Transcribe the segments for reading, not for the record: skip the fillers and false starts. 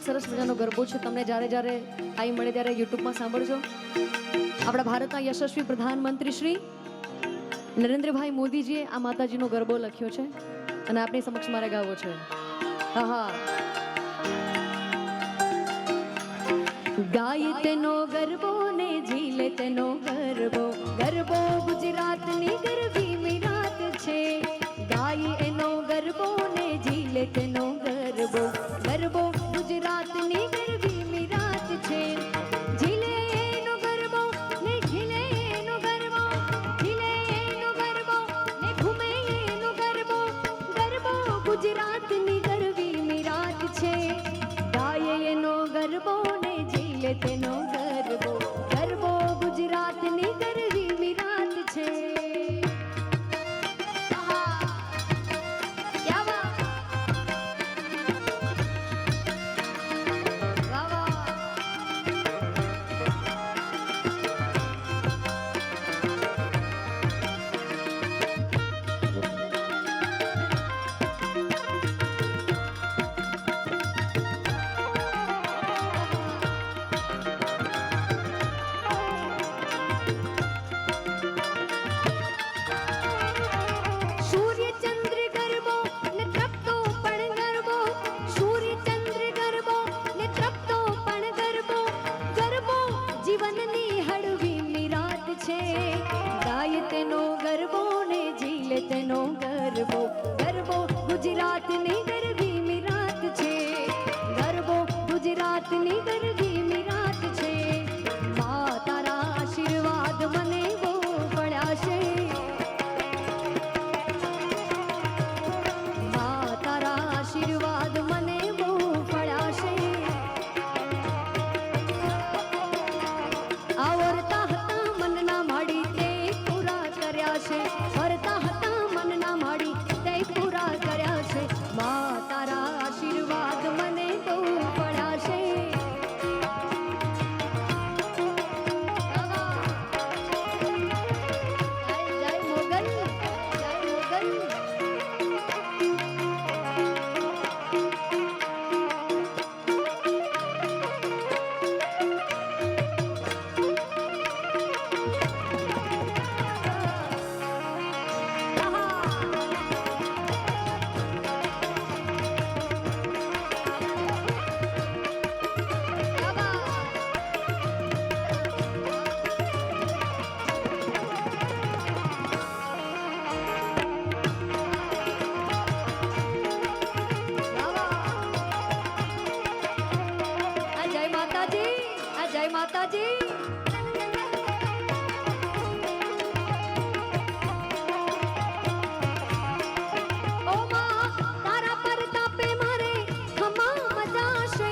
સરસ મજાનો ગરબો છે. તમને જ્યારે જ્યારે ટાઈમ મળે ત્યારે યુટ્યુબમાં સાંભળજો. આપણા ભારતના યશસ્વી પ્રધાનમંત્રી શ્રી નરેન્દ્રભાઈ મોદીજીએ આ માતાજીનો ગરબો લખ્યો છે અને આપની સમક્ષ મારે ગાવો છે. હા હા. ગાય તેનો ગરબો ને ઝીલે તેનો ગરબો, ગરબો ગુજરાતની ગરબી મિરાત છે. ગાય એનો ગરબો ને ઝીલે તેનો ગરબો, ગરબો ગુજરાતની ગરબી મિરાત છે. ઝીલે એનો ગરબો ને ઝીલે એનો ગરબો, ઝીલે એનો ગરબો ને ઘૂમે એનો ગરબો, ગરબો ગુજરાતની ગરબી મિરાત છે. ગાય એનો ગરબો ને ઝીલે તેનો ગરબો, ગરબો ગુજરાતની ગરબી મિરાત છે. ગાય તેનો ગરબો ને ઝીલે તેનો ગરબો, ગરબો ગુજરાતની ગરબી મિરાત છે. ગરબો ગુજરાતની ગરબી મિરાત છે. મા તારા આશીર્વાદ મને બહુ પડ્યા છે. મા તારા આશીર્વાદ મને બહુ પડ્યા છે. આવરતા હતા મનના માડી તે પૂરા કર્યા છે. વરતા હતા મનના માડી તે પૂરા કર્યા છે. મા તારા આશીર્વાદ મને બહુ પડ્યા છે. જય મોગલ, જય મોગલ. જય માતાજી. ઓ માં તારા પરતાપે મારે ખમા મજા છે.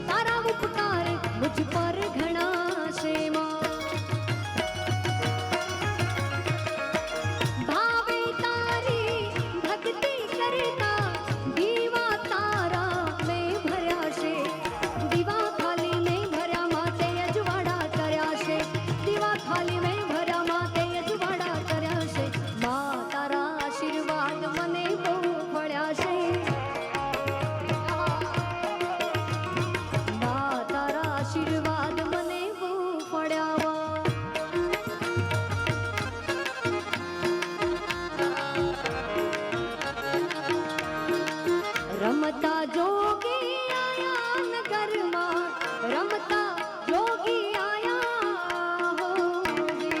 તારા ઉપકાર મુझ પર ઘણા છે. ભાવે તારી ભક્તિ કરતા દીવા તારા મેં ભર્યા છે. દીવા ખાલી મેં ભર્યા માતે અજવાડા કર્યા છે. દીવા ખાલી મેં ભર્યા માતે અજવાડા કર્યા છે. મા તારા આશીર્વાદ મને બહુ મળ્યા છે. મા તારા આશીર્વાદ મને બહુ મળ્યા. રમતા જોગી આયા નગરમાં, રમતા જોગી આયા હોજી.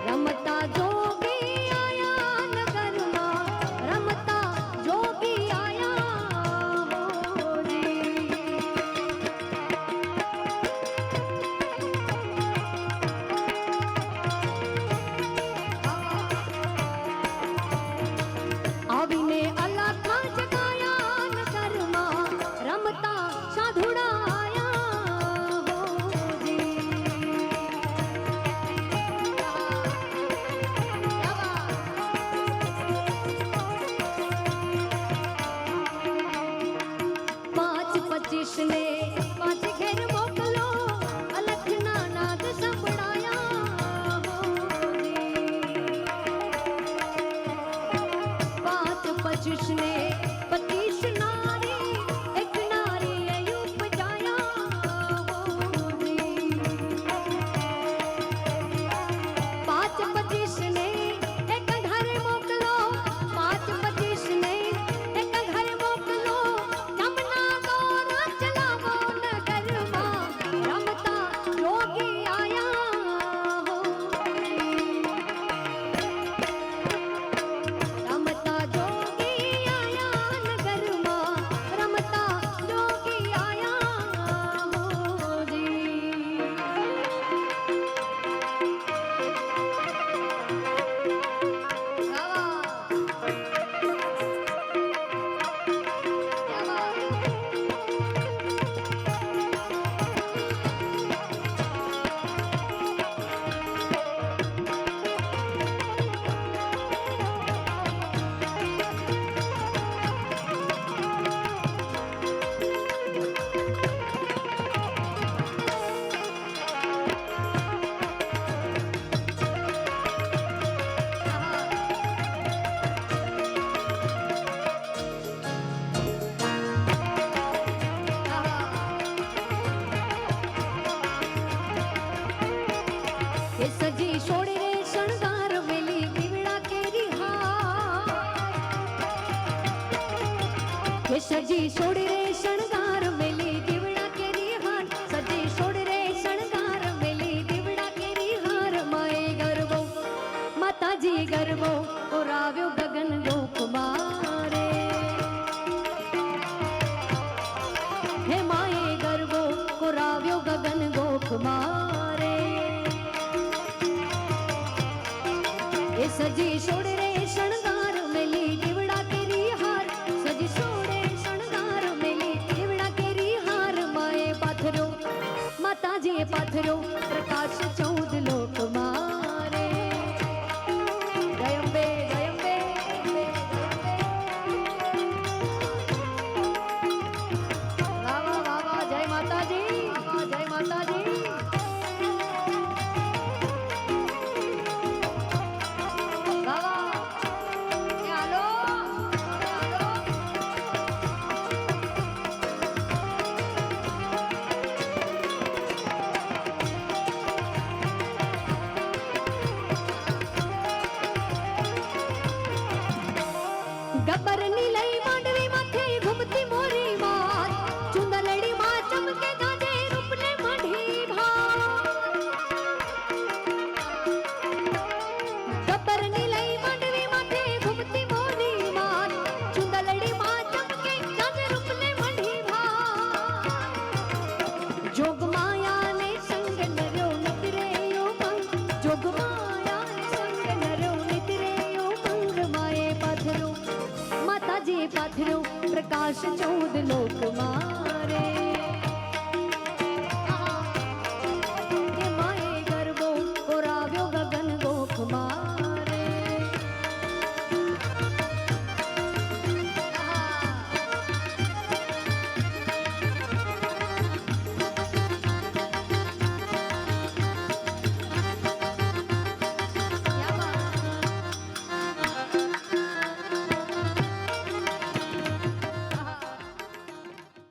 રમતા જોગી આયા નગરમાં, રમતા જોગી આયા હોજી. આવીને અલખા જગાયા નગરમાં, રમતા સાધુડા આયા હોજી. પાંચ 25 ને 5 ઘેર મોકલો, અલખના નાદ સંભળાયા હોજી. 5 25 ને 25 ના એ સજી છોડ રે શણગાર મેલી દીવડા કેરી હાર સજી છોડ રે શણગાર મેલી દીવડા કેરી હાર માએ ગરબો માતાજી ગરબો ઓરાવ્યો ગગન ગોખ મારે હે માએ ગરબો ઓરાવ્યો ગગન ગોખ મારે એ સજી છોડ રે શણગાર મેલી દીવડા કેરી હાર સજી છોડે શણગાર મેલી દીવડા કેરી હાર માએ પાથરો માતાજીએ પાથરો પ્રકાશ 14 લોક મારે જય અંબે જય અંબે વાહ વાહ વાહ વાહ જય માતાજી જય માતાજી ગબ્બરની લઈ માંડવી માથે ઘૂમતી મોરી માત ચુંદલડી માં ચમકે ગાજે રૂપને મઢી ભાત ગબ્બરની લઈ માંડવી માથે ઘૂમતી મોરી માત ચુંદલડી માં ચમકે ગાજે રૂપને મઢી ભાત જોગ માયા ને સંગ નર્યો નિતરેયો મંગ જોગ માયા ને સંગ નર્યો નિતરેયો મંગ માએ પાથરો માતાજી પાથરો પ્રકાશ 14 લોક મારે